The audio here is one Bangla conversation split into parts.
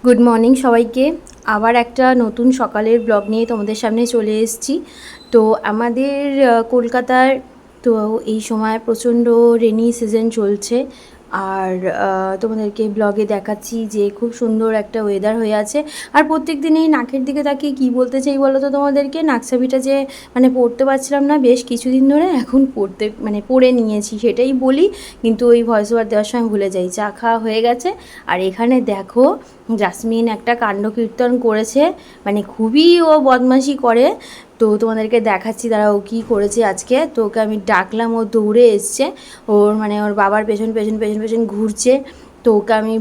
গুড মর্নিং সবাইকে। আবার একটা নতুন সকালের ব্লগ নিয়ে তোমাদের সামনে চলে এসেছি। তো আমাদের কলকাতার তো এই সময় প্রচণ্ড রেনি সিজন চলছে। আর তোমাদেরকে ব্লগে দেখাচ্ছি যে খুব সুন্দর একটা ওয়েদার হয়ে আছে। আর প্রত্যেক দিন এই নাকের দিকে তাকিয়ে কী বলতে চাই বলো তো তোমাদেরকে, নাকছাবিটা যে পড়তে পারছিলাম না বেশ কিছুদিন ধরে, এখন পড়ে নিয়েছি সেটাই বলি, কিন্তু ওই ভয়েস ওভার দেওয়ার সময় ভুলে যাই। চা খাওয়া হয়ে গেছে। আর এখানে দেখো জাসমিন একটা কাণ্ড কীর্তন করেছে, খুবই ও বদমাশি করে। তো তোমাদেরকে দেখাচ্ছি দাঁড়া ও কী করেছে আজকে। তো ওকে আমি ডাকলাম, ও দৌড়ে এসছে, ওর বাবার পেছন পেছন পেছন পেছন ঘুরছে। তো ওকে আমি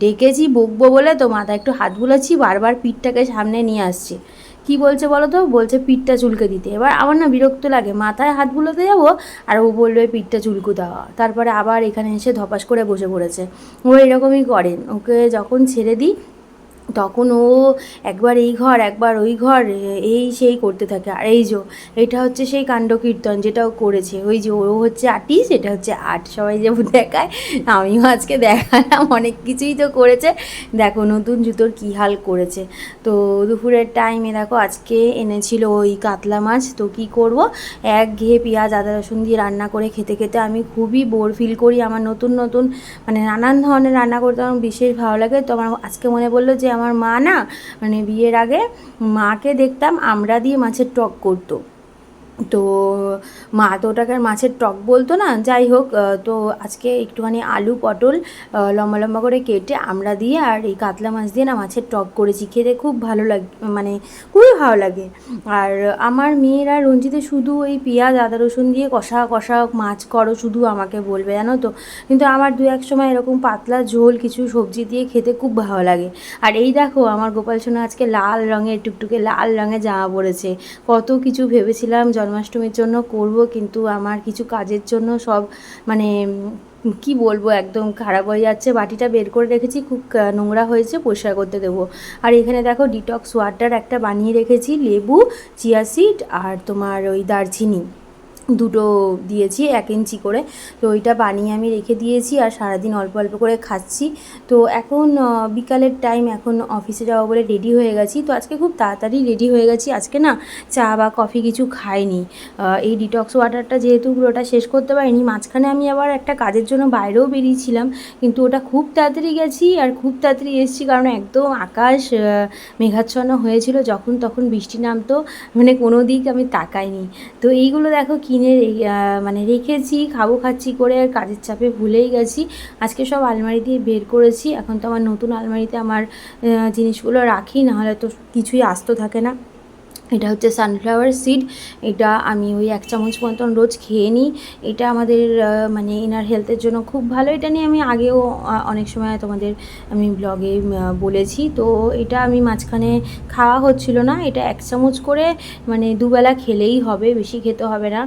ডেকেছি বকবো বলে, তো মাথায় একটু হাত বুলাচ্ছি, বারবার পিঠটাকে সামনে নিয়ে আসছে। কি বলছে বলো তো, বলছে পিঠটা চুলকে দিতে। এবার আমার না বিরক্ত লাগে, মাথায় হাত বুলোতে যাবো আর ও বলবে পিঠটা চুলকু দেওয়া। তারপরে আবার এখানে এসে ধপাস করে বসে পড়েছে। ও এরকমই করেন, ওকে যখন ছেড়ে দিই তখন ও একবার এই ঘর একবার ওই ঘর এই সেই করতে থাকে। আর এই যে এটা হচ্ছে সেই কাণ্ড কীর্তন যেটা ও করেছে। ওই যে ও হচ্ছে আর্টিস্ট, এটা হচ্ছে আর্ট, সবাই যেমন দেখায় আমিও আজকে দেখালাম। অনেক কিছুই তো করেছে। দেখো নতুন জুতোর কী হাল করেছে। তো দুপুরের টাইমে দেখো আজকে এনেছিল ওই কাতলা মাছ। তো কী করব, একঘেয়ে পেঁয়াজ আদা রসুন দিয়ে রান্না করে খেতে খেতে আমি খুবই বোর ফিল করি। আমার নতুন নতুন নানান ধরনের রান্না করতে আমার বিশেষ ভালো লাগে। তো আমার আজকে মনে পড়লো যে আমার মা না বিয়ের আগে মাকে দেখতাম আমড়া দিয়ে মাছের টক করতো। তো মা তো ওটাকে আর মাছের টক বলতো না, যাই হোক। তো আজকে একটুখানি আলু পটল লম্বা লম্বা করে কেটে আমড়া দিয়ে আর এই কাতলা মাছ দিয়ে না মাছের টক করেছি, খেতে খুব ভালো লাগে, খুবই ভালো লাগে। আর আমার মেয়েরা রঞ্জিতে শুধু ওই পেঁয়াজ আদা রসুন দিয়ে কষা কষা মাছ করো শুধু আমাকে বলবে, জানো তো। কিন্তু আমার দু এক সময় এরকম পাতলা ঝোল কিছু সবজি দিয়ে খেতে খুব ভালো লাগে। আর এই দেখো আমার গোপাল সোনা আজকে লাল রঙের টুকটুকে লাল রঙের জামা পরেছে। কত কিছু ভেবেছিলাম জন্মাষ্টমীর জন্য করব, কিন্তু আমার কিছু কাজের জন্য সব কি বলবো একদম খারাপ হয়ে যাচ্ছে। বাটিটা বের করে রেখেছি, খুব নোংরা হয়েছে, পরিষ্কার করতে দেবো। আর এখানে দেখো ডিটক্স ওয়াটার একটা বানিয়ে রেখেছি, লেবু চিয়া সিড আর তোমার ওই দারচিনি দুটো দিয়েছি 1 ইঞ্চি করে। তো ওইটা বানিয়ে আমি রেখে দিয়েছি আর সারাদিন অল্প অল্প করে খাচ্ছি। তো এখন বিকালের টাইম, এখন অফিসে যাবো বলে রেডি হয়ে গেছি। তো আজকে খুব তাড়াতাড়ি রেডি হয়ে গেছি, আজকে না চা বা কফি কিছু খাইনি। এই ডিটক্স ওয়াটারটা যেহেতু পুরোটা শেষ করতে পারিনি, মাঝখানে আমি আবার একটা কাজের জন্য বাইরেও বেরিয়েছিলাম, কিন্তু ওটা খুব তাড়াতাড়ি গেছি আর খুব তাড়াতাড়ি এসেছি, কারণ একদম আকাশ মেঘাচ্ছন্ন হয়েছিল, যখন তখন বৃষ্টি নামতো, কোনো দিক আমি তাকাইনি। তো এইগুলো দেখো কিনে রেখেছি, খাচ্ছি করে আর কাজের চাপে ভুলেই গেছি। আজকে সব আলমারি দিয়ে বের করেছি। এখন তো আমার নতুন আলমারিতে আমার জিনিসগুলো রাখি, নাহলে তো কিছুই আস্ত থাকে না। এটা হচ্ছে সানফ্লাওয়ার সিড, এটা আমি ওই 1 চামচ মতন রোজ খেয়ে নিই। এটা আমাদের ইনার হেলথের জন্য খুব ভালো। এটা নিয়ে আমি আগেও অনেক সময় তোমাদের আমি ব্লগে বলেছি। তো এটা আমি মাঝখানে খাওয়া হচ্ছিল না, এটা 1 চামচ করে দুবেলা খেলেই হবে, বেশি খেতে হবে না।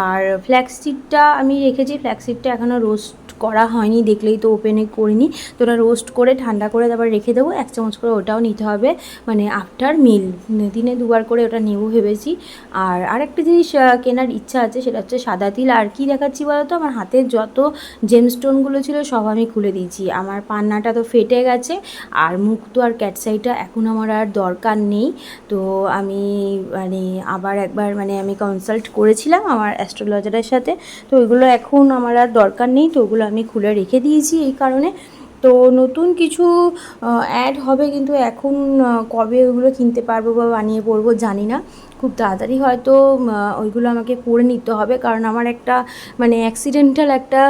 আর ফ্ল্যাক্স সিডটা আমি রেখেছি, ফ্ল্যাক্স সিডটা এখনও রোস্ট করা হয়নি, দেখলেই তো ওপেনে করিনি। তো ওটা রোস্ট করে ঠান্ডা করে তারপর রেখে দেবো। 1 চামচ করে ওটাও নিতে হবে, আফটার মিল, দিনে 2বার করে ওটা নেবো ভেবেছি। আর আরেকটা জিনিস কেনার ইচ্ছা আছে, সেটা হচ্ছে সাদা তিল। আর কি দেখাচ্ছি বলো তো, আমার হাতের যত জেমস্টোনগুলো ছিল সব আমি খুলে দিয়েছি। আমার পান্নাটা তো ফেটে গেছে, আর মুক্তো আর ক্যাটসাইটা এখন আমার আর দরকার নেই। তো আমি আবার একবার আমি কনসাল্ট করেছিলাম আমার অ্যাস্ট্রোলজারের সাথে, তো ওইগুলো এখন আমার আর দরকার নেই। তো ওগুলো আমি খুলে রেখে দিয়েছি এই কারণে। তো নতুন কিছু অ্যাড হবে, কিন্তু এখন কবে ওইগুলো কিনতে পারবো বা বানিয়ে পড়বো জানি না। খুব তাড়াতাড়ি হয়তো ওইগুলো আমাকে করে নিতে হবে, কারণ আমার একটা অ্যাক্সিডেন্টাল একটা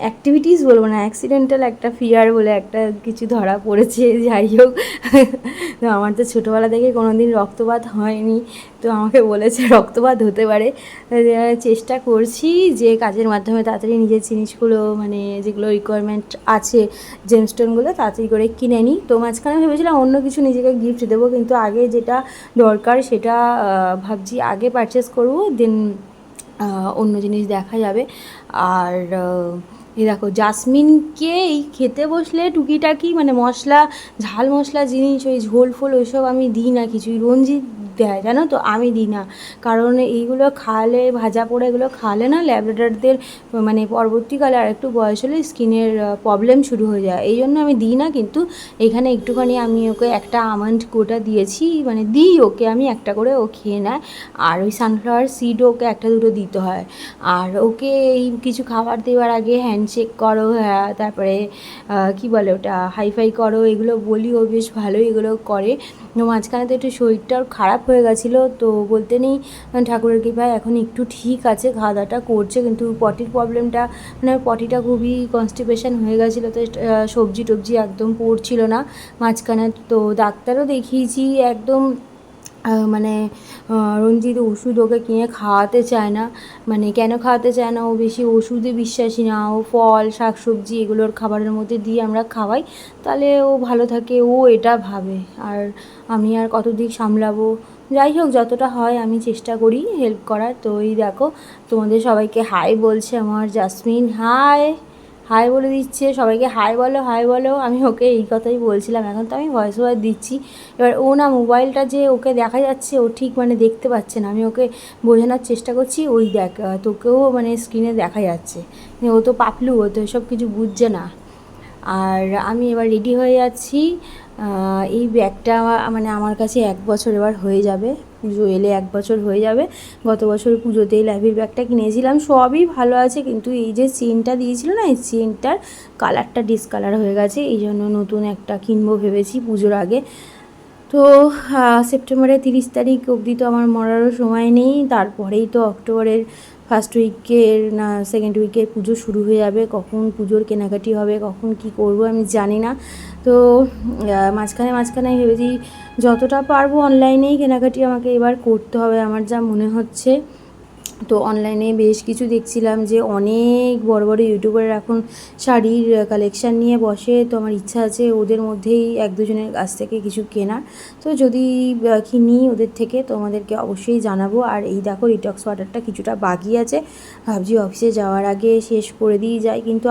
অ্যাক্টিভিটিস বলবো না, অ্যাক্সিডেন্টাল একটা ফিয়ার বলে একটা কিছু ধরা পড়েছে। যাই হোক, তো আমার তো ছোটোবেলা থেকে কোনো দিন রক্তপাত হয়নি, তো আমাকে বলেছে রক্তপাত হতে পারে। চেষ্টা করছি যে কাজের মাধ্যমে তাড়াতাড়ি নিজের জিনিসগুলো যেগুলো রিকোয়ারমেন্ট আছে জেমস্টোনগুলো তাড়াতাড়ি করে কিনে নিই। তো মাঝখানে ভেবেছিলাম অন্য কিছু নিজেকে গিফট দেবো, কিন্তু আগে যেটা দরকার সেটা ভাবছি আগে পারচেস করবো, দেন অন্য জিনিস দেখা যাবে। আর এই দেখো জাসমিনকে এই খেতে বসলে টুকিটাকি মশলা ঝাল মশলা জিনিস, ওই ঝোল ফোল ওইসব আমি দিই না কিছুই। রঞ্জিত দেয়, জানো তো, আমি দিই না। কারণ এইগুলো খাওয়ালে, ভাজা পোড়া এগুলো খাওয়ালে না ল্যাব্রাডরদের মানে পরবর্তীকালে আর একটু বয়স হলে স্কিনের প্রবলেম শুরু হয়ে যায়, এই জন্য আমি দিই না। কিন্তু এখানে একটুখানি আমি ওকে একটা আমন্ড গোটা দিয়েছি, মানে দিই ওকে আমি একটা করে, ও খেয়ে নেয়। আর ওই সানফ্লাওয়ার সিডও ওকে একটা দুটো দিতে হয়। আর ওকে এই কিছু খাবার দেওয়ার আগে হ্যান্ডশেক করো, হ্যাঁ, তারপরে কী বলে ওটা, হাইফাই করো, এগুলো বলি, ও বেশ ভালোই এগুলো করে। তো মাঝখানে তো একটু শরীরটাও খারাপ হয়ে গেছিলো, তো বলতে নেই, ঠাকুরের কৃপায় এখন একটু ঠিক আছে, খাওয়া দাওয়াটা করছে। কিন্তু পটির প্রবলেমটা, মানে পটিটা খুবই কনস্টিপেশন হয়ে গেছিলো, তো সবজি টবজি একদম পড়ছিল না মাঝখানে। তো ডাক্তারও দেখিয়েছি, একদম মানে রঞ্জিত ওষুধ ওকে কিনে খাওয়াতে চায় না। মানে কেন খাওয়াতে চায় না, ও বেশি ওষুধে বিশ্বাসী না, ও ফল শাক সবজি এগুলোর খাবারের মধ্যে দিয়ে আমরা খাওয়াই, তাহলে ও ভালো থাকে, ও এটা ভাবে। আর আমি আর কত দিক সামলাবো, যাই হোক যতটা হয় আমি চেষ্টা করি হেল্প করার। তো এই দেখো তোমাদের সবাইকে হাই বলছে আমার জাসমিন, হাই হাই বলে দিচ্ছে, সবাইকে হাই বলো হাই বলো। আমি ওকে এই কথাই বলছিলাম, এখন তো আমি ভয়েস ওভার দিচ্ছি। এবার ও না মোবাইলটা যে ওকে দেখা যাচ্ছে, ও ঠিক মানে দেখতে পাচ্ছে না, আমি ওকে বোঝানোর চেষ্টা করছি, ওই দেখ তোকেও মানে স্ক্রিনে দেখা যাচ্ছে। ও তো পাপলু, ও তো এসব কিছু বুঝছে না। আর আমি এবার রেডি হয়ে যাচ্ছি। এই ব্যাগটা মানে আমার কাছে 1 বছর এবার হয়ে যাবে, পুজো এলে 1 বছর হয়ে যাবে। গত বছর পুজোতেই লাভির ব্যাগটা কিনেছিলাম, সবই ভালো আছে, কিন্তু এই যে চেনটা দিয়েছিল না, এই চেনটার কালারটা ডিসকালার হয়ে গেছে, এই জন্য নতুন একটা কিনবো ভেবেছি পুজোর আগে। তো সেপ্টেম্বরের 30 তারিখ অবধি তো আমার মরারও সময় নেই, তারপরেই তো অক্টোবরের ফার্স্ট উইকের না সেকেন্ড উইকে পুজো শুরু হয়ে যাবে। কখন পুজোর কেনাকাটি হবে, কখন কি করব আমি জানি না। তো মাঝখানে মাঝখানে ভেবেছি যতটা পারবো অনলাইনেই কেনাকাটি আমাকে এবার করতে হবে, আমার যা মনে হচ্ছে। তো অনলাইনে বেশ কিছু দেখছিলাম যে অনেক বড় বড় ইউটিউবার এখন শাড়ির কালেকশান নিয়ে বসে, তো আমার ইচ্ছা আছে ওদের মধ্যেই 1-2 জনের কাছ থেকে কিছু কেনার। তো যদি কিনি ওদের থেকে তোমাদেরকে অবশ্যই জানাবো। আর এই দেখো ডিটক্স ওয়াটারটা কিছুটা বাকি আছে, ভাবছি অফিসে যাওয়ার আগে শেষ করে দিয়ে যাই। কিন্তু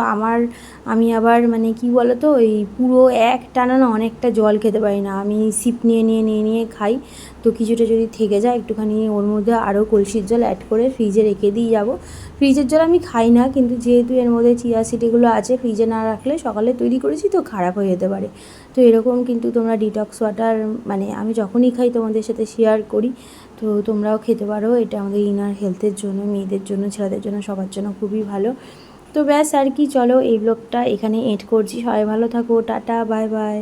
আমি আবার মানে কি বলো তো, এই পুরো একটানা না অনেকটা জল খেতে পারি না, আমি সিপ নিয়ে খাই। তো কিছুটা যদি থেকে যায় একটুখানি ওর মধ্যে আরও কলসির জল অ্যাড করে ফ্রিজে রেখে দিয়ে যাবো। ফ্রিজের জল আমি খাই না, কিন্তু যেহেতু এর মধ্যে চিয়া সিড এগুলো আছে, ফ্রিজে না রাখলে সকালে তৈরি করেছি তো খারাপ হয়ে যেতে পারে। তো এরকম কিন্তু তোমরা ডিটক্স ওয়াটার মানে আমি যখনই খাই তোমাদের সাথে শেয়ার করি, তো তোমরাও খেতে পারো। এটা আমাদের ইনার হেলথের জন্য, মেয়েদের জন্য, ছেলেদের জন্য, সবার জন্য খুবই ভালো। তো ব্যাস আর কি, চলো এই ব্লগটা এখানে এন্ড করছি। সবাই ভালো থাকো, টাটা, বাই বাই।